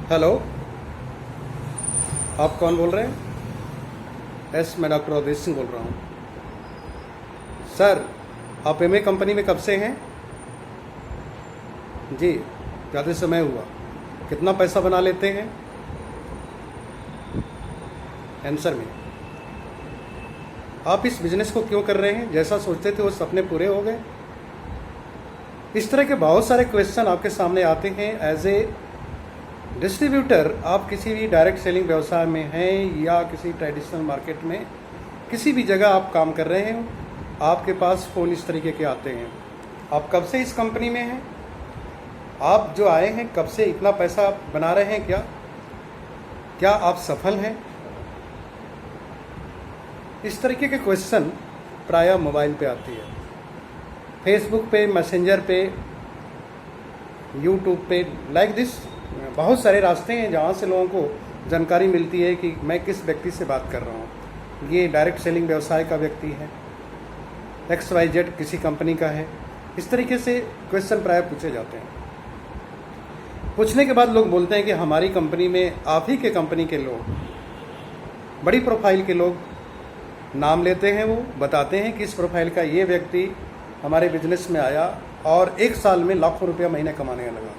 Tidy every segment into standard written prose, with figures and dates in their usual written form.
Hello, आप कौन बोल रहे हैं? मैं डॉक्टर अवधेश सिंह बोल रहा हूँ। सर, आप एमए कंपनी में कब से हैं? जी, ज़्यादा समय हुआ। कितना पैसा बना लेते हैं? आंसर में आप इस बिजनेस को क्यों कर रहे हैं? जैसा सोचते थे वो सपने पूरे हो गए? इस तरह के बहुत सारे क्वेश्चन आपके सामने आते हैं। एज ए डिस्ट्रीब्यूटर आप किसी भी डायरेक्ट सेलिंग व्यवसाय में हैं या किसी ट्रेडिशनल मार्केट में किसी भी जगह आप काम कर रहे हैं, आपके पास फ़ोन इस तरीके के आते हैं। आप कब से इस कंपनी में हैं? आप जो आए हैं कब से इतना पैसा बना रहे हैं? क्या आप सफल हैं? इस तरीके के क्वेश्चन प्रायः मोबाइल पे आती है, फेसबुक पे, मैसेंजर पे, यूट्यूब पे, लाइक दिस। बहुत सारे रास्ते हैं जहाँ से लोगों को जानकारी मिलती है कि मैं किस व्यक्ति से बात कर रहा हूँ। ये डायरेक्ट सेलिंग व्यवसाय का व्यक्ति है, XYZ किसी कंपनी का है। इस तरीके से क्वेश्चन प्राय पूछे जाते हैं। पूछने के बाद लोग बोलते हैं कि हमारी कंपनी में, आप ही के कंपनी के लोग, बड़ी प्रोफाइल के लोग नाम लेते हैं, वो बताते हैं कि इस प्रोफाइल का ये व्यक्ति हमारे बिजनेस में आया और 1 साल में लाखों रुपया महीने कमाने लगा,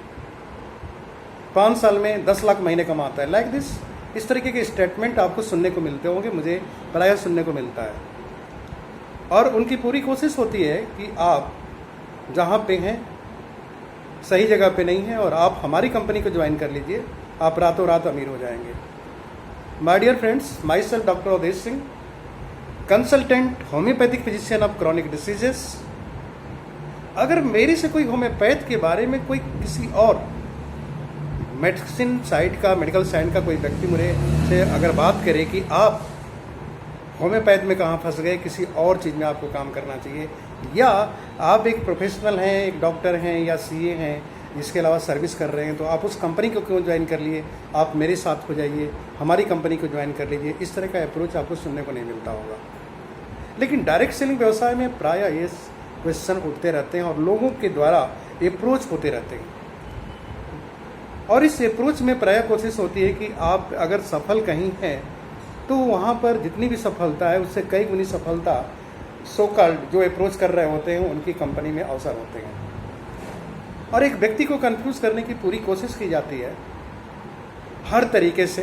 5 साल में 10 लाख महीने कमाता है। लाइक दिस, इस तरीके के स्टेटमेंट आपको सुनने को मिलते होंगे, मुझे प्रायः सुनने को मिलता है। और उनकी पूरी कोशिश होती है कि आप जहाँ पे हैं सही जगह पे नहीं हैं और आप हमारी कंपनी को ज्वाइन कर लीजिए, आप रातों रात अमीर हो जाएंगे। My dear friends, myself doctor Avdhesh Singh, consultant homeopathic physician of chronic diseases. अगर मेरे से कोई होम्योपैथ के बारे में कोई किसी और मेडिसिन साइड का, मेडिकल साइड का कोई व्यक्ति मुझे से अगर बात करे कि आप होम्योपैथ में कहाँ फंस गए, किसी और चीज़ में आपको काम करना चाहिए, या आप एक प्रोफेशनल हैं, एक डॉक्टर हैं या CA हैं, इसके अलावा सर्विस कर रहे हैं, तो आप उस कंपनी को क्यों ज्वाइन कर लिए, आप मेरे साथ हो जाइए, हमारी कंपनी को ज्वाइन कर लीजिए। इस तरह का अप्रोच आपको सुनने को नहीं मिलता होगा। लेकिन डायरेक्ट सेलिंग व्यवसाय में प्रायः ये क्वेश्चन उठते रहते हैं और लोगों के द्वारा अप्रोच होते रहते हैं। और इस अप्रोच में प्रायः कोशिश होती है कि आप अगर सफल कहीं हैं तो वहाँ पर जितनी भी सफलता है उससे कई गुनी सफलता सो कॉल्ड जो अप्रोच कर रहे होते हैं उनकी कंपनी में अवसर होते हैं। और एक व्यक्ति को कंफ्यूज करने की पूरी कोशिश की जाती है हर तरीके से।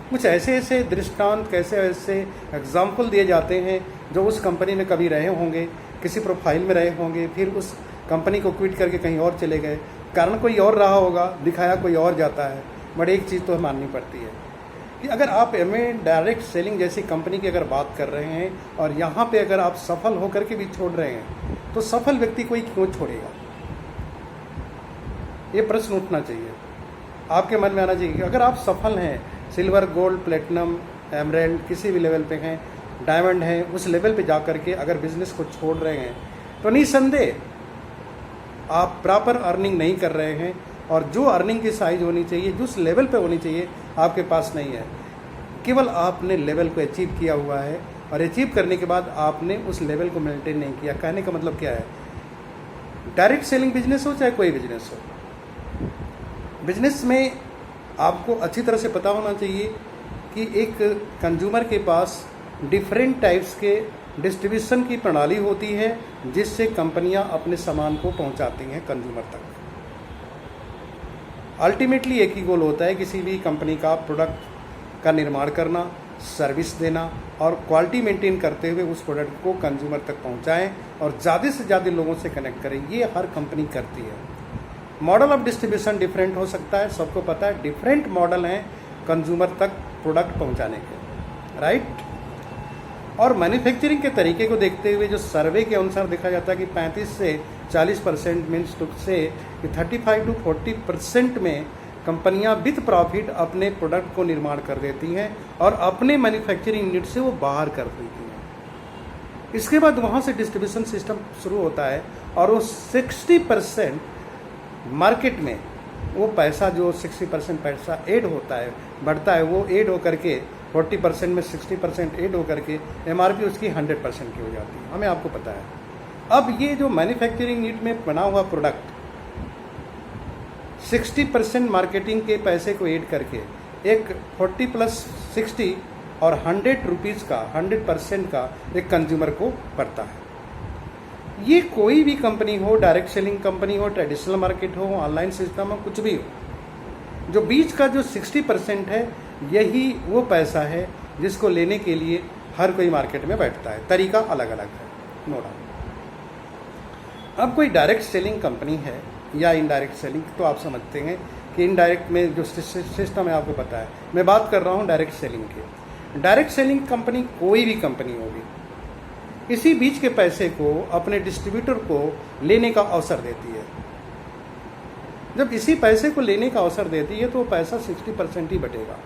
कुछ ऐसे दृष्टांत, कैसे ऐसे एग्जाम्पल दिए जाते हैं जो उस कंपनी में कभी रहे होंगे, किसी प्रोफाइल में रहे होंगे, फिर उस कंपनी को क्विट करके कहीं और चले गए, कारण कोई और रहा होगा, दिखाया कोई और जाता है। बट एक चीज़ तो माननी पड़ती है कि अगर आप डायरेक्ट सेलिंग जैसी कंपनी की अगर बात कर रहे हैं और यहाँ पे अगर आप सफल होकर के भी छोड़ रहे हैं, तो सफल व्यक्ति कोई क्यों छोड़ेगा? ये प्रश्न उठना चाहिए, आपके मन में आना चाहिए कि अगर आप सफल हैं, सिल्वर, गोल्ड, प्लेटिनम, एमरल्ड, किसी भी लेवल पे हैं, डायमंड हैं, उस लेवल पे जा कर के अगर बिजनेस को छोड़ रहे हैं तो निसंदेह आप प्रॉपर अर्निंग नहीं कर रहे हैं और जो अर्निंग की साइज होनी चाहिए, जिस लेवल पे होनी चाहिए, आपके पास नहीं है। केवल आपने लेवल को अचीव किया हुआ है और अचीव करने के बाद आपने उस लेवल को मेंटेन नहीं किया। कहने का मतलब क्या है? डायरेक्ट सेलिंग बिजनेस हो चाहे कोई बिजनेस हो, बिजनेस में आपको अच्छी तरह से पता होना चाहिए कि एक कंज्यूमर के पास डिफरेंट टाइप्स के डिस्ट्रीब्यूशन की प्रणाली होती है जिससे कंपनियां अपने सामान को पहुंचाती हैं कंज्यूमर तक। अल्टीमेटली एक ही गोल होता है किसी भी कंपनी का, प्रोडक्ट का निर्माण करना, सर्विस देना और क्वालिटी मेंटेन करते हुए उस प्रोडक्ट को कंज्यूमर तक पहुंचाएं और ज़्यादा से ज़्यादा लोगों से कनेक्ट करें। ये हर कंपनी करती है। मॉडल ऑफ डिस्ट्रीब्यूशन डिफरेंट हो सकता है, सबको पता है, डिफरेंट मॉडल हैं कंज्यूमर तक प्रोडक्ट पहुंचाने के, राइट। और मैन्युफैक्चरिंग के तरीके को देखते हुए जो सर्वे के अनुसार देखा जाता है कि 35 से 40% मीन्स टू से 35 to 40% में कंपनियां विथ प्रॉफिट अपने प्रोडक्ट को निर्माण कर देती हैं और अपने मैन्युफैक्चरिंग यूनिट से वो बाहर कर देती हैं। इसके बाद वहाँ से डिस्ट्रीब्यूशन सिस्टम शुरू होता है और वो 60% मार्केट में वो पैसा, जो 60% पैसा ऐड होता है, बढ़ता है, वो ऐड होकर के 40% में 60% ऐड होकर के MRP उसकी 100% की हो जाती है। हमें आपको पता है। अब ये जो मैन्युफैक्चरिंग यूनिट में बना हुआ प्रोडक्ट 60% मार्केटिंग के पैसे को ऐड करके एक 40 + 60 और 100 रुपीज़ का 100% का एक कंज्यूमर को पड़ता है। ये कोई भी कंपनी हो, डायरेक्ट सेलिंग कंपनी हो, ट्रेडिशनल मार्केट हो, ऑनलाइन सिस्टम हो, कुछ भी हो, जो बीच का जो 60% है यही वो पैसा है जिसको लेने के लिए हर कोई मार्केट में बैठता है। तरीका अलग अलग है, नो डाउट। अब कोई डायरेक्ट सेलिंग कंपनी है या इनडायरेक्ट सेलिंग, तो आप समझते हैं कि इनडायरेक्ट में जो सिस्टम है आपको पता है। मैं बात कर रहा हूँ डायरेक्ट सेलिंग की। डायरेक्ट सेलिंग कंपनी कोई भी कंपनी होगी, इसी बीच के पैसे को अपने डिस्ट्रीब्यूटर को लेने का अवसर देती है। जब इसी पैसे को लेने का अवसर देती है तो वो पैसा 60% ही बटेगा।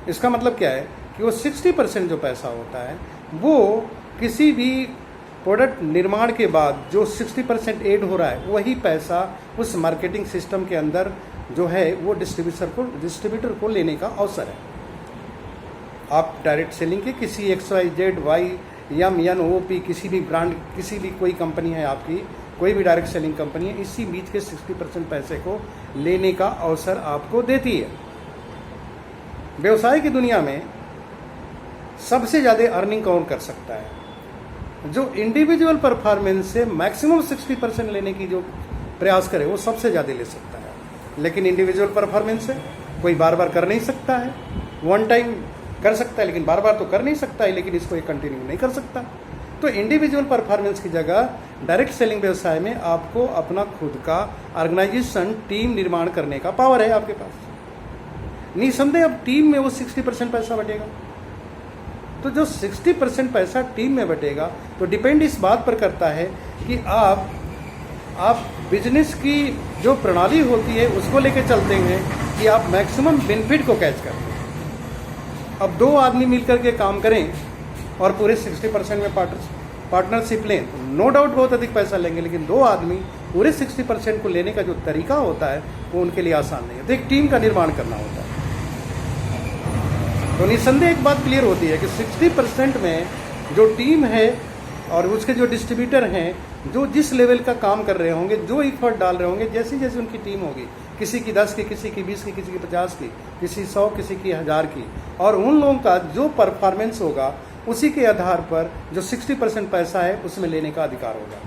इसका मतलब क्या है कि वो 60% जो पैसा होता है वो किसी भी प्रोडक्ट निर्माण के बाद जो 60% ऐड हो रहा है, वही पैसा उस मार्केटिंग सिस्टम के अंदर जो है वो डिस्ट्रीब्यूटर को लेने का अवसर है। आप डायरेक्ट सेलिंग के किसी XYZ Y M N O P किसी भी ब्रांड, किसी भी कोई कंपनी है आपकी, कोई भी डायरेक्ट सेलिंग कंपनी है, इसी बीच के 60% पैसे को लेने का अवसर आपको देती है। व्यवसाय की दुनिया में सबसे ज़्यादा अर्निंग कौन कर सकता है? जो इंडिविजुअल परफॉर्मेंस से मैक्सिमम 60% लेने की जो प्रयास करे वो सबसे ज़्यादा ले सकता है। लेकिन इंडिविजुअल परफॉर्मेंस से कोई बार बार कर नहीं सकता है। वन टाइम कर सकता है लेकिन बार बार तो कर नहीं सकता है, लेकिन इसको एक कंटिन्यू नहीं कर सकता। तो इंडिविजुअल परफॉर्मेंस की जगह डायरेक्ट सेलिंग व्यवसाय में आपको अपना खुद का ऑर्गेनाइजेशन, टीम निर्माण करने का पावर है आपके पास। निसंदेह अब टीम में वो 60% पैसा बटेगा। तो जो 60% पैसा टीम में बटेगा तो डिपेंड इस बात पर करता है कि आप बिजनेस की जो प्रणाली होती है उसको लेकर चलते हैं कि आप मैक्सिमम बेनिफिट को कैच करते हैं। अब 2 आदमी मिलकर के काम करें और पूरे 60% में पार्टनरशिप लें तो नो डाउट बहुत अधिक पैसा लेंगे, लेकिन 2 आदमी पूरे 60% को लेने का जो तरीका होता है वो उनके लिए आसान नहीं है। तो एक टीम का निर्माण करना होता है। तो निसंदेह एक बात क्लियर होती है कि 60% में जो टीम है और उसके जो डिस्ट्रीब्यूटर हैं, जो जिस लेवल का काम कर रहे होंगे, जो एफर्ट डाल रहे होंगे, जैसी जैसी उनकी टीम होगी, किसी की 10 की, किसी की 20 की, किसी की 50 की, किसी 100, किसी की 1000 की, और उन लोगों का जो परफॉर्मेंस होगा उसी के आधार पर जो 60% पैसा है उसमें लेने का अधिकार होगा।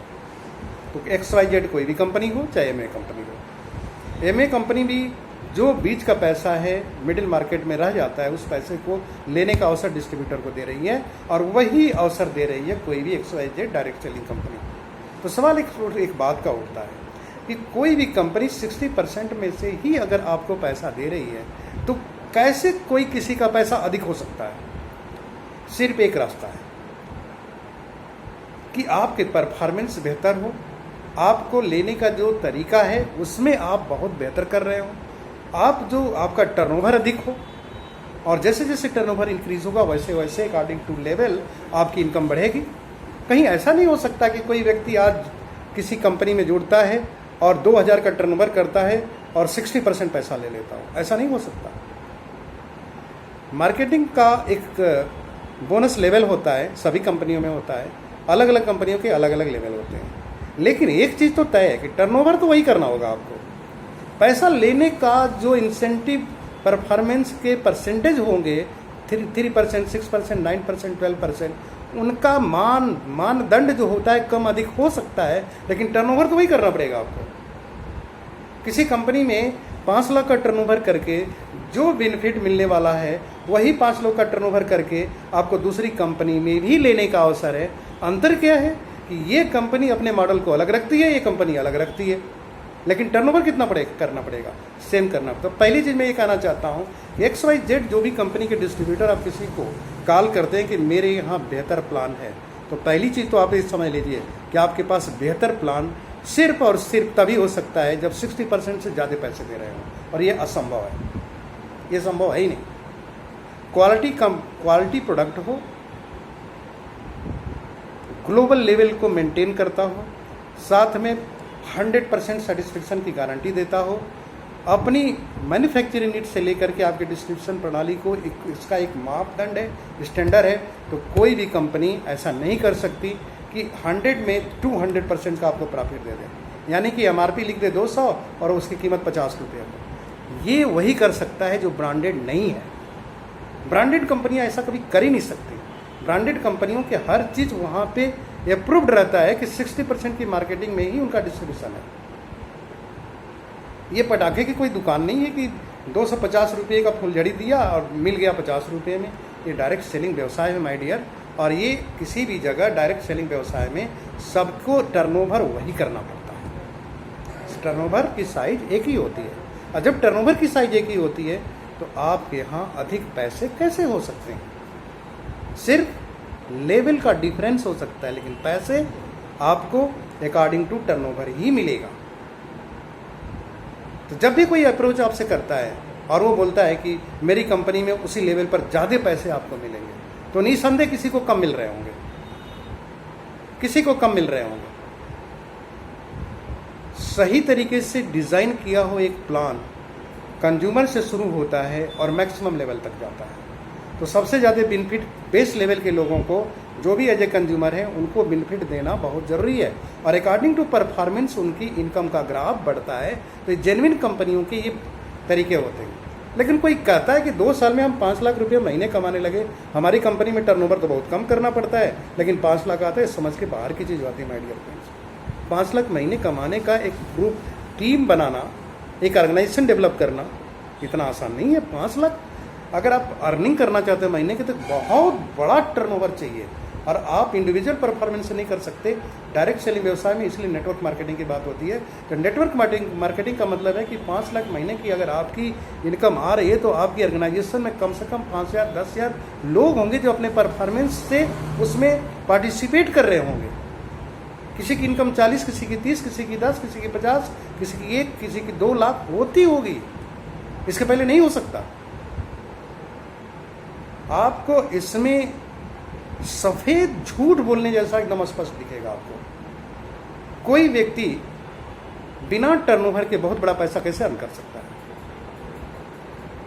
तो XYZ कोई भी कंपनी हो, चाहे MA कंपनी हो, MA कंपनी भी जो बीच का पैसा है मिडिल मार्केट में रह जाता है, उस पैसे को लेने का अवसर डिस्ट्रीब्यूटर को दे रही है, और वही अवसर दे रही है कोई भी XYZ डायरेक्ट सेलिंग कंपनी। तो सवाल एक बात का उठता है कि कोई भी कंपनी 60% में से ही अगर आपको पैसा दे रही है तो कैसे कोई किसी का पैसा अधिक हो सकता है? सिर्फ एक रास्ता है कि आपके परफॉर्मेंस बेहतर हो, आपको लेने का जो तरीका है उसमें आप बहुत बेहतर कर रहे हो, आपका टर्नओवर अधिक हो, और जैसे जैसे टर्नओवर इंक्रीज होगा वैसे वैसे अकॉर्डिंग टू लेवल आपकी इनकम बढ़ेगी। कहीं ऐसा नहीं हो सकता कि कोई व्यक्ति आज किसी कंपनी में जुड़ता है और 2000 का टर्नओवर करता है और 60% पैसा ले लेता हो, ऐसा नहीं हो सकता। मार्केटिंग का एक बोनस लेवल होता है, सभी कंपनियों में होता है, अलग अलग कंपनियों के अलग अलग लेवल होते हैं, लेकिन एक चीज़ तो तय है कि टर्नओवर तो वही करना होगा आपको। पैसा लेने का जो इंसेंटिव परफॉर्मेंस के परसेंटेज होंगे 3%, 6%, 9%, 12%, उनका मानदंड जो होता है कम अधिक हो सकता है, लेकिन टर्नओवर तो वही करना पड़ेगा आपको। किसी कंपनी में 5 लाख का टर्नओवर करके जो बेनिफिट मिलने वाला है वही 5 लाख का टर्नओवर करके आपको दूसरी कंपनी में भी लेने का अवसर है। अंतर क्या है कि ये कंपनी अपने मॉडल को अलग रखती है, ये कंपनी अलग रखती है, लेकिन टर्नओवर कितना करना पड़ेगा, सेम करना। तो पहली चीज़ मैं ये कहना चाहता हूँ, XYZ जो भी कंपनी के डिस्ट्रीब्यूटर आप किसी को कॉल करते हैं कि मेरे यहाँ बेहतर प्लान है, तो पहली चीज़ तो आप ये समझ लीजिए कि आपके पास बेहतर प्लान सिर्फ और सिर्फ तभी हो सकता है जब 60% से ज़्यादा पैसे दे रहे हो, और ये असंभव है, ये संभव है ही नहीं। क्वालिटी प्रोडक्ट हो, ग्लोबल लेवल को मेंटेन करता हो, साथ में 100% सेटिस्फेक्शन की गारंटी देता हो, अपनी मैन्युफैक्चरिंग नीड से लेकर के आपके डिस्ट्रीब्यूशन प्रणाली को इसका एक मापदंड है, स्टैंडर्ड है, तो कोई भी कंपनी ऐसा नहीं कर सकती कि 100 में 200% का आपको प्रॉफिट दे दे। यानी कि एमआरपी लिख दे 200 और उसकी कीमत 50 रुपये हो। ये वही कर सकता है जो ब्रांडेड नहीं है। ब्रांडेड कंपनियां ऐसा कभी कर ही नहीं सकती। ब्रांडेड कंपनियों के हर चीज़ वहाँ पे अप्रूव्ड रहता है कि 60% की मार्केटिंग में ही उनका डिस्ट्रीब्यूशन है। ये पटाखे की कोई दुकान नहीं है कि 250 रुपये का फुलझड़ी दिया और मिल गया 50 रुपये में। ये डायरेक्ट सेलिंग व्यवसाय है माय डियर, और ये किसी भी जगह डायरेक्ट सेलिंग व्यवसाय में सबको टर्नओवर वही करना पड़ता है। टर्नओवर की साइज एक ही होती है, और जब टर्नओवर की साइज एक ही होती है तो आपके यहाँ अधिक पैसे कैसे हो सकते हैं? सिर्फ लेवल का डिफरेंस हो सकता है, लेकिन पैसे आपको अकॉर्डिंग टू टर्नओवर ही मिलेगा। तो जब भी कोई अप्रोच आपसे करता है और वो बोलता है कि मेरी कंपनी में उसी लेवल पर ज़्यादा पैसे आपको मिलेंगे, तो निसंदेह किसी को कम मिल रहे होंगे, किसी को कम मिल रहे होंगे। सही तरीके से डिज़ाइन किया हो एक प्लान कंज्यूमर से शुरू होता है और मैक्सिमम लेवल तक जाता है। तो सबसे ज़्यादा बेनिफिट बेस लेवल के लोगों को, जो भी एज ए कंज्यूमर हैं, उनको बेनिफिट देना बहुत ज़रूरी है, और अकॉर्डिंग टू परफॉर्मेंस उनकी इनकम का ग्राफ बढ़ता है। तो जेन्युइन कंपनियों के ये तरीके होते हैं। लेकिन कोई कहता है कि 2 साल में हम 5 लाख रुपये महीने कमाने लगे, हमारी कंपनी में टर्नओवर तो बहुत कम करना पड़ता है, लेकिन 5 लाख आता है, समझ के बाहर की चीज़ होती है माय डियर फ्रेंड्स। 5 लाख महीने कमाने का एक ग्रुप टीम बनाना, एक ऑर्गेनाइजेशन डेवलप करना इतना आसान नहीं है। 5 लाख अगर आप अर्निंग करना चाहते हैं महीने के, तो बहुत बड़ा टर्नओवर चाहिए, और आप इंडिविजुअल परफॉर्मेंस से नहीं कर सकते डायरेक्ट सेलिंग व्यवसाय में। इसलिए नेटवर्क मार्केटिंग की बात होती है। तो नेटवर्क मार्केटिंग का मतलब है कि 5 लाख महीने की अगर आपकी इनकम आ रही है, तो आपकी ऑर्गेनाइजेशन में कम से कम 5,000 10,000 लोग होंगे जो अपने परफॉर्मेंस से उसमें पार्टिसिपेट कर रहे होंगे। किसी की इनकम 40, किसी की 30, किसी की 10, किसी की 50, किसी की 1, किसी की 2 लाख होती होगी। इसके पहले नहीं हो सकता। आपको इसमें सफेद झूठ बोलने जैसा एकदम स्पष्ट दिखेगा आपको। कोई व्यक्ति बिना टर्नओवर के बहुत बड़ा पैसा कैसे अर्न कर सकता है?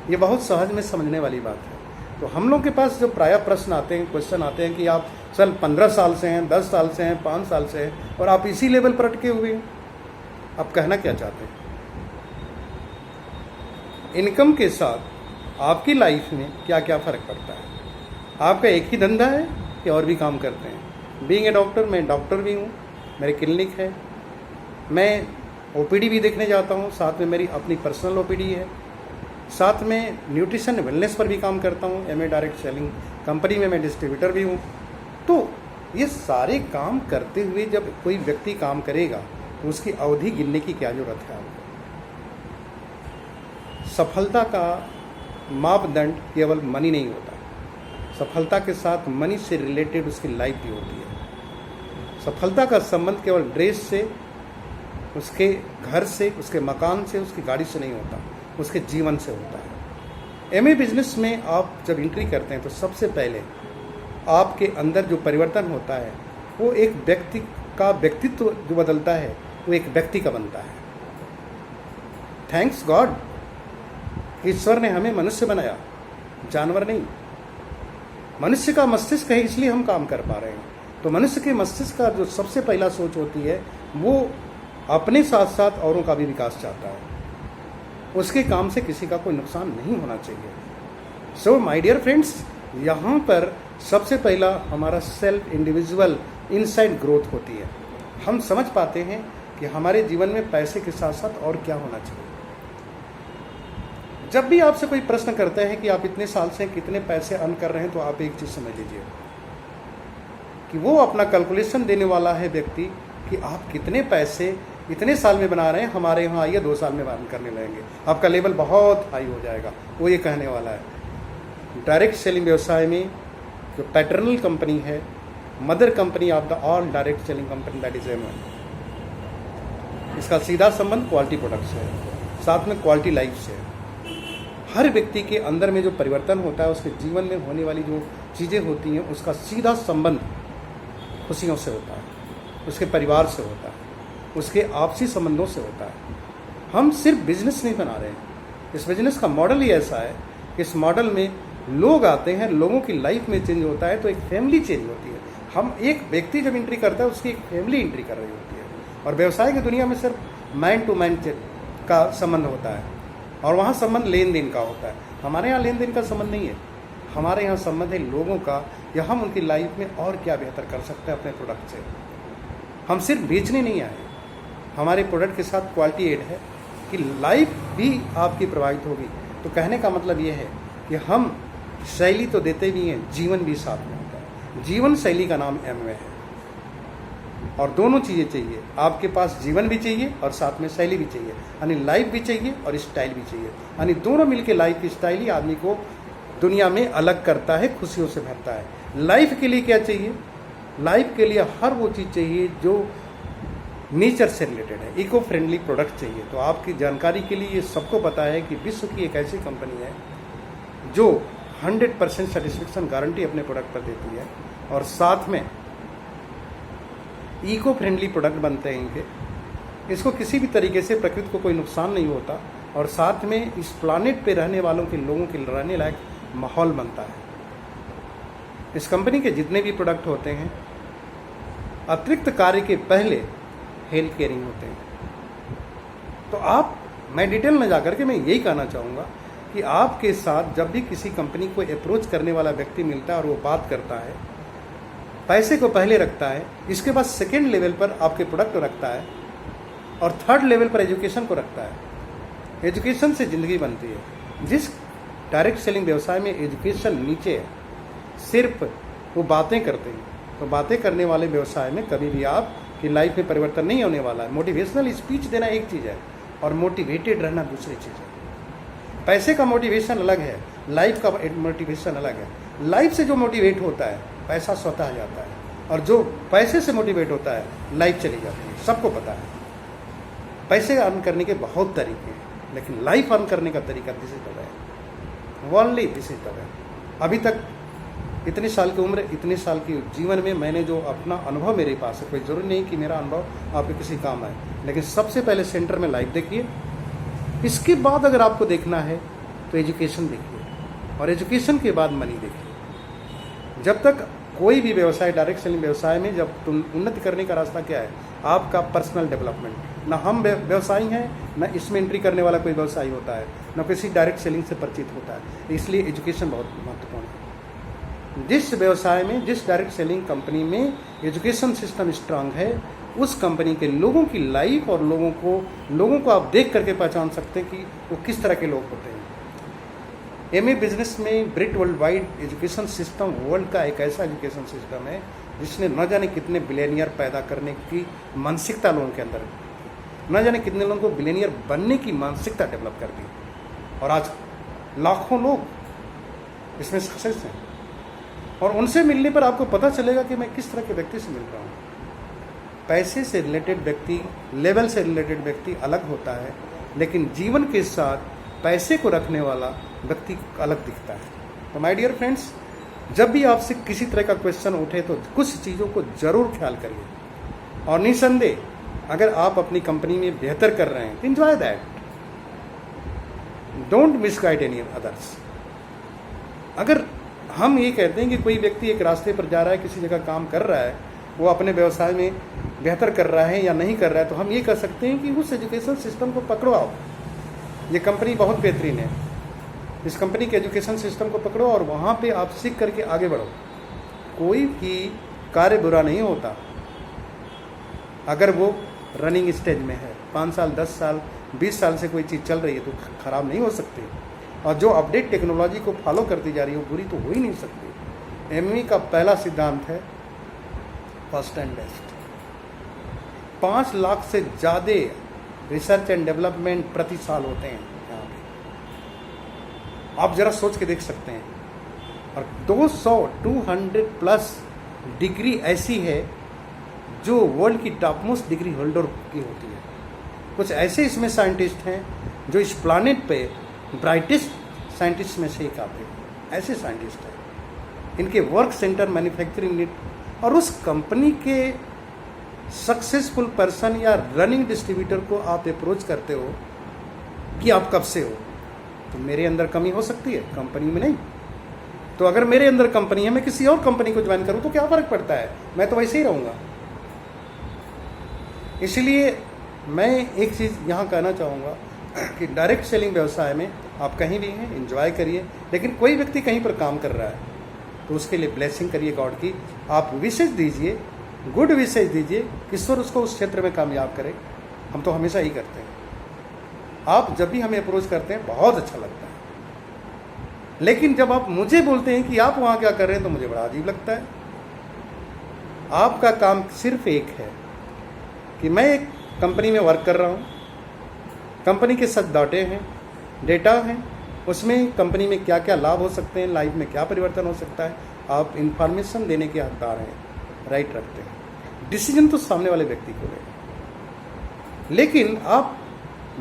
ये बहुत सहज में समझने वाली बात है। तो हम लोग के पास जो प्राय प्रश्न आते हैं, क्वेश्चन आते हैं कि आप सर 15 साल से हैं, 10 साल से हैं, 5 साल से हैं, और आप इसी लेवल पर अटके हुए हैं। आप कहना क्या चाहते हैं? इनकम के साथ आपकी लाइफ में क्या क्या फ़र्क पड़ता है? आपका एक ही धंधा है कि और भी काम करते हैं? बीइंग ए डॉक्टर, मैं डॉक्टर भी हूँ, मेरी क्लिनिक है, मैं ओपीडी भी देखने जाता हूँ, साथ में मेरी अपनी पर्सनल ओपीडी है, साथ में न्यूट्रिशन वेलनेस पर भी काम करता हूँ। एमए डायरेक्ट सेलिंग कंपनी में मैं डिस्ट्रीब्यूटर भी हूँ। तो ये सारे काम करते हुए जब कोई व्यक्ति काम करेगा, तो उसकी अवधि गिनने की क्या जरूरत है आपको? सफलता का मापदंड केवल मनी नहीं होता। सफलता के साथ मनी से रिलेटेड उसकी लाइफ भी होती है। सफलता का संबंध केवल ड्रेस से, उसके घर से, उसके मकान से, उसकी गाड़ी से नहीं होता, उसके जीवन से होता है। एमए बिजनेस में आप जब एंट्री करते हैं, तो सबसे पहले आपके अंदर जो परिवर्तन होता है, वो एक व्यक्ति का व्यक्तित्व जो बदलता है, वो एक व्यक्ति का बनता है। थैंक्स गॉड, ईश्वर ने हमें मनुष्य बनाया, जानवर नहीं। मनुष्य का मस्तिष्क है, इसलिए हम काम कर पा रहे हैं। तो मनुष्य के मस्तिष्क का जो सबसे पहला सोच होती है, वो अपने साथ साथ औरों का भी विकास चाहता है। उसके काम से किसी का कोई नुकसान नहीं होना चाहिए। सो माय डियर फ्रेंड्स, यहाँ पर सबसे पहला हमारा सेल्फ इंडिविजुअल इनसाइड ग्रोथ होती है। हम समझ पाते हैं कि हमारे जीवन में पैसे के साथ साथ और क्या होना चाहिए। जब भी आपसे कोई प्रश्न करते हैं कि आप इतने साल से कितने पैसे अर्न कर रहे हैं, तो आप एक चीज़ समझ लीजिए कि वो अपना कैलकुलेशन देने वाला है व्यक्ति कि आप कितने पैसे इतने साल में बना रहे हैं, हमारे यहाँ आइए 2 साल में अर्न करने लगेंगे, आपका लेवल बहुत हाई हो जाएगा। वो ये कहने वाला है। डायरेक्ट सेलिंग व्यवसाय में जो पैटर्नल कंपनी है, mother company of the all direct selling company, that is MA, इसका सीधा संबंध क्वालिटी प्रोडक्ट से है, साथ में क्वालिटी लाइफ से है। हर व्यक्ति के अंदर में जो परिवर्तन होता है, उसके जीवन में होने वाली जो चीज़ें होती हैं, उसका सीधा संबंध खुशियों से होता है, उसके परिवार से होता है, उसके आपसी संबंधों से होता है। हम सिर्फ बिजनेस नहीं बना रहे हैं। इस बिजनेस का मॉडल ही ऐसा है कि इस मॉडल में लोग आते हैं, लोगों की लाइफ में चेंज होता है, तो एक फैमिली चेंज होती है। हम एक व्यक्ति जब एंट्री करता है, उसकी एक फैमिली एंट्री कर रही होती है। और व्यवसाय की दुनिया में सिर्फ मैन टू मैन का संबंध होता है, और वहाँ संबंध लेन देन का होता है। हमारे यहाँ लेन देन का संबंध नहीं है, हमारे यहाँ संबंध है लोगों का, या हम उनकी लाइफ में और क्या बेहतर कर सकते हैं अपने प्रोडक्ट से। हम सिर्फ बेचने नहीं आए, हमारे प्रोडक्ट के साथ क्वालिटी एड है कि लाइफ भी आपकी प्रभावित होगी। तो कहने का मतलब ये है कि हम शैली तो देते भी हैं, जीवन भी साथ में होता है। जीवन शैली का नाम एमवे है, और दोनों चीज़ें चाहिए। आपके पास जीवन भी चाहिए और साथ में शैली भी चाहिए, यानी लाइफ भी चाहिए और स्टाइल भी चाहिए, यानी दोनों मिलके लाइफ की स्टाइल ही आदमी को दुनिया में अलग करता है, खुशियों से भरता है। लाइफ के लिए क्या चाहिए? लाइफ के लिए हर वो चीज़ चाहिए जो नेचर से रिलेटेड है, इको फ्रेंडली प्रोडक्ट चाहिए। तो आपकी जानकारी के लिए ये सबको पता है कि विश्व की एक ऐसी कंपनी है जो 100% सेटिस्फेक्शन गारंटी अपने प्रोडक्ट पर देती है, और साथ में इको फ्रेंडली प्रोडक्ट बनते हैं इनके। इसको किसी भी तरीके से प्रकृति को कोई नुकसान नहीं होता, और साथ में इस प्लानेट पे रहने वालों के लोगों के रहने लायक माहौल बनता है। इस कंपनी के जितने भी प्रोडक्ट होते हैं अतिरिक्त कार्य के पहले हेल्थ केयरिंग होते हैं। तो मैं डिटेल में जाकर के मैं यही कहना चाहूँगा कि आपके साथ जब भी किसी कंपनी को अप्रोच करने वाला व्यक्ति मिलता है और वो बात करता है, पैसे को पहले रखता है, इसके बाद सेकेंड लेवल पर आपके प्रोडक्ट को रखता है, और थर्ड लेवल पर एजुकेशन को रखता है। एजुकेशन से ज़िंदगी बनती है। जिस डायरेक्ट सेलिंग व्यवसाय में एजुकेशन नीचे है, सिर्फ वो बातें करते हैं, तो बातें करने वाले व्यवसाय में कभी भी आपकी लाइफ में परिवर्तन नहीं होने वाला है। मोटिवेशनल स्पीच देना एक चीज़ है और मोटिवेटेड रहना दूसरी चीज़ है। पैसे का मोटिवेशन अलग है, लाइफ का मोटिवेशन अलग है। लाइफ से जो मोटिवेट होता है पैसा स्वतः आ जाता है, और जो पैसे से मोटिवेट होता है लाइफ चली जाती है। सबको पता है पैसे अर्न करने के बहुत तरीके हैं, लेकिन लाइफ अर्न करने का तरीका this is the way, only this is the way. अभी तक इतने साल की उम्र, इतने साल की जीवन में मैंने जो अपना अनुभव मेरे पास है, कोई ज़रूरी नहीं कि मेरा अनुभव आपके किसी काम आए, लेकिन सबसे पहले सेंटर में लाइफ देखिए, इसके बाद अगर आपको देखना है तो एजुकेशन देखिए, और एजुकेशन के बाद मनी देखिए। जब तक कोई भी व्यवसाय, डायरेक्ट सेलिंग व्यवसाय में जब तुम उन्नति करने का रास्ता क्या है? आपका पर्सनल डेवलपमेंट। ना हम व्यवसायी हैं, ना इसमें एंट्री करने वाला कोई व्यवसायी होता है, ना किसी डायरेक्ट सेलिंग से परिचित होता है। इसलिए एजुकेशन बहुत महत्वपूर्ण है। जिस व्यवसाय में, जिस डायरेक्ट सेलिंग कंपनी में एजुकेशन सिस्टम स्ट्रांग है, उस कंपनी के लोगों की लाइफ और लोगों को आप देख करके पहचान सकते हैं कि वो किस तरह के लोग होते हैं। एमए बिजनेस में Brit world wide education system world का एक ऐसा एजुकेशन सिस्टम है जिसने न जाने कितने बिलियनियर पैदा करने की मानसिकता लोगों के अंदर, न जाने कितने लोगों को बिलियनियर बनने की मानसिकता डेवलप कर दी, और आज लाखों लोग इसमें सक्सेस हैं। और उनसे मिलने पर आपको पता चलेगा कि मैं किस तरह के व्यक्ति से मिल रहा हूँ। पैसे से रिलेटेड व्यक्ति, लेवल से रिलेटेड व्यक्ति अलग होता है, लेकिन जीवन के साथ पैसे को रखने वाला व्यक्ति अलग दिखता है। तो माय डियर फ्रेंड्स, जब भी आपसे किसी तरह का क्वेश्चन उठे तो कुछ चीज़ों को जरूर ख्याल करिए, और निसंदेह अगर आप अपनी कंपनी में बेहतर कर रहे हैं तो enjoy that, don't misguide any others. अगर हम ये कहते हैं कि कोई व्यक्ति एक रास्ते पर जा रहा है, किसी जगह काम कर रहा है, वो अपने व्यवसाय में बेहतर कर रहा है या नहीं कर रहा है, तो हम ये कर सकते हैं कि उस एजुकेशन सिस्टम को पकड़ो आप। ये कंपनी बहुत बेहतरीन है, इस कंपनी के एजुकेशन सिस्टम को पकड़ो और वहाँ पे आप सीख करके आगे बढ़ो। कोई भी कार्य बुरा नहीं होता अगर वो रनिंग स्टेज में है। 5 साल, 10 साल, 20 साल से कोई चीज़ चल रही है तो ख़राब नहीं हो सकती, और जो अपडेट टेक्नोलॉजी को फॉलो करती जा रही है वो बुरी तो हो ही नहीं सकती। एमवी का पहला सिद्धांत है फर्स्ट एंड बेस्ट। 5 लाख से ज़्यादा रिसर्च एंड डेवलपमेंट प्रति साल होते हैं यहाँ पे, आप जरा सोच के देख सकते हैं। और 200 प्लस डिग्री ऐसी है जो वर्ल्ड की टॉपमोस्ट डिग्री होल्डर की होती है। कुछ ऐसे इसमें साइंटिस्ट हैं जो इस प्लानेट पे ब्राइटेस्ट साइंटिस्ट में से एक आते हैं, ऐसे साइंटिस्ट हैं। इनके वर्क सेंटर, मैन्युफैक्चरिंग यूनिट, और उस कंपनी के सक्सेसफुल पर्सन या रनिंग डिस्ट्रीब्यूटर को आप अप्रोच करते हो कि आप कब से हो, तो मेरे अंदर कमी हो सकती है, कंपनी में नहीं। तो अगर मेरे अंदर कंपनी है, मैं किसी और कंपनी को ज्वाइन करूं तो क्या फ़र्क पड़ता है, मैं तो वैसे ही रहूँगा। इसलिए मैं एक चीज़ यहाँ कहना चाहूँगा कि डायरेक्ट सेलिंग व्यवसाय में आप कहीं भी हैं, एंजॉय करिए, लेकिन कोई व्यक्ति कहीं पर काम कर रहा है तो उसके लिए ब्लेसिंग करिए गॉड की, आप विशेष दीजिए, गुड विशेष दीजिए कि ईश्वर उसको उस क्षेत्र में कामयाब करे। हम तो हमेशा ही करते हैं, आप जब भी हमें अप्रोच करते हैं बहुत अच्छा लगता है, लेकिन जब आप मुझे बोलते हैं कि आप वहाँ क्या कर रहे हैं तो मुझे बड़ा अजीब लगता है। आपका काम सिर्फ एक है कि मैं एक कंपनी में वर्क कर रहा हूँ, कंपनी के साथ डेटा हैं, उसमें कंपनी में क्या क्या लाभ हो सकते हैं, लाइफ में क्या परिवर्तन हो सकता है, आप इंफॉर्मेशन देने के हकदार हैं, राइट रखते हैं। डिसीजन तो सामने वाले व्यक्ति को लेगा, लेकिन आप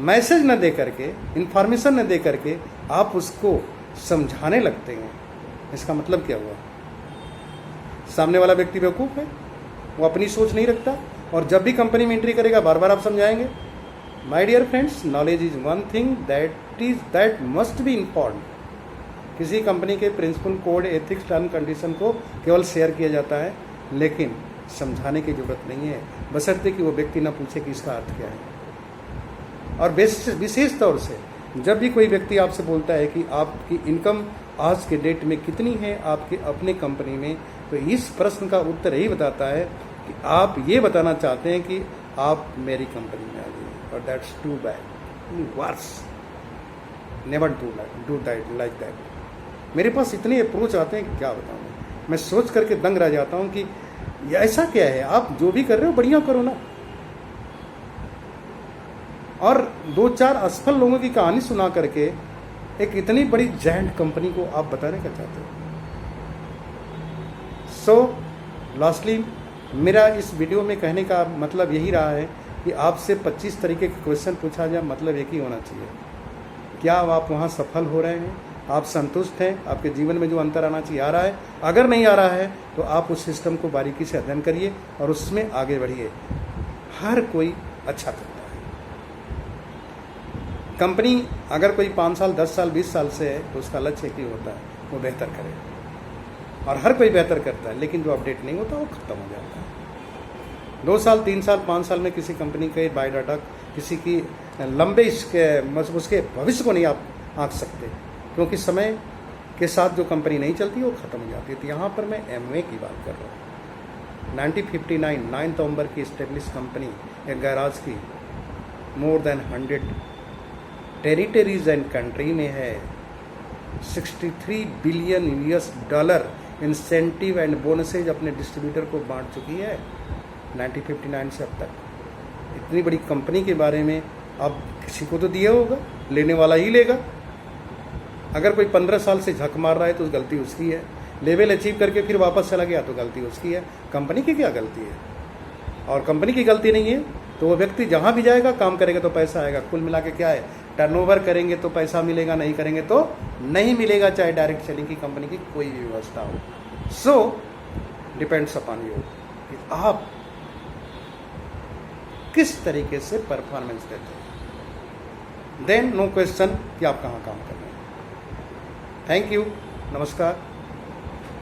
मैसेज न दे करके, इंफॉर्मेशन न दे करके आप उसको समझाने लगते हैं। इसका मतलब क्या हुआ? सामने वाला व्यक्ति बेवकूफ़ है, वो अपनी सोच नहीं रखता, और जब भी कंपनी में एंट्री करेगा बार बार आप समझाएंगे। My dear friends, knowledge is one thing that must be important. किसी कंपनी के principle, code, ethics, term, condition को केवल शेयर किया जाता है, लेकिन समझाने की जरूरत नहीं है, बशर्ते कि वो व्यक्ति ना पूछे कि इसका अर्थ क्या है। और विशेष तौर से जब भी कोई व्यक्ति आपसे बोलता है कि आपकी इनकम आज के डेट में कितनी है आपके अपने कंपनी में, तो इस प्रश्न का उत्तर यही बताता है कि आप ये बताना चाहते हैं कि आप मेरी कंपनी में आ गए, और that's too bad, worse, never do that like that. मेरे पास इतने अप्रोच आते हैं कि क्या बताऊँ, मैं सोच करके दंग रह जाता हूँ कि ऐसा क्या है, आप जो भी कर रहे हो बढ़िया करो ना। और 2-4 असफल लोगों की कहानी सुना करके एक इतनी बड़ी जायंट कंपनी को आप बताने का चाहते हो। सो लास्टली मेरा इस वीडियो में कहने का मतलब यही रहा है कि आपसे 25 तरीके के क्वेश्चन पूछा जाए, मतलब एक ही होना चाहिए, क्या आप वहाँ सफल हो रहे हैं, आप संतुष्ट हैं, आपके जीवन में जो अंतर आना चाहिए आ रहा है। अगर नहीं आ रहा है तो आप उस सिस्टम को बारीकी से अध्ययन करिए और उसमें आगे बढ़िए। हर कोई अच्छा करता है। कंपनी अगर कोई 5 साल, 10 साल, 20 साल से है तो उसका लक्ष्य एक ही होता है, वो बेहतर करे, और हर कोई बेहतर करता है, लेकिन जो अपडेट नहीं होता वो खत्म हो जाता है। 2 साल, 3 साल, 5 साल में किसी कंपनी के बायोडाटा, किसी की लंबे उसके भविष्य को नहीं आप आंक सकते, क्योंकि समय के साथ जो कंपनी नहीं चलती वो खत्म हो जाती है। तो यहाँ पर मैं एमवे की बात कर रहा हूँ। 1959 9 नवंबर की इस्टेब्लिश कंपनी, एक गैराज की, more than 100 territories and country में है, 63 billion US$ incentive and bonuses अपने डिस्ट्रीब्यूटर को बांट चुकी है 1959 से अब तक। इतनी बड़ी कंपनी के बारे में अब किसी को तो दिया होगा, लेने वाला ही लेगा। अगर कोई 15 साल से झक मार रहा है तो गलती उसकी है, लेवल अचीव करके फिर वापस चला गया तो गलती उसकी है, कंपनी की क्या गलती है? और कंपनी की गलती नहीं है तो वो व्यक्ति जहाँ भी जाएगा काम करेगा तो पैसा आएगा। कुल मिला के क्या है, टर्नओवर करेंगे तो पैसा मिलेगा, नहीं करेंगे तो नहीं मिलेगा, चाहे डायरेक्ट सेलिंग की कंपनी की कोई भी व्यवस्था हो। सो डिपेंड्स अपॉन यू कि आप किस तरीके से परफॉर्मेंस देते हैं। देन नो क्वेश्चन कि आप कहाँ काम कर रहे हैं। थैंक यू, नमस्कार।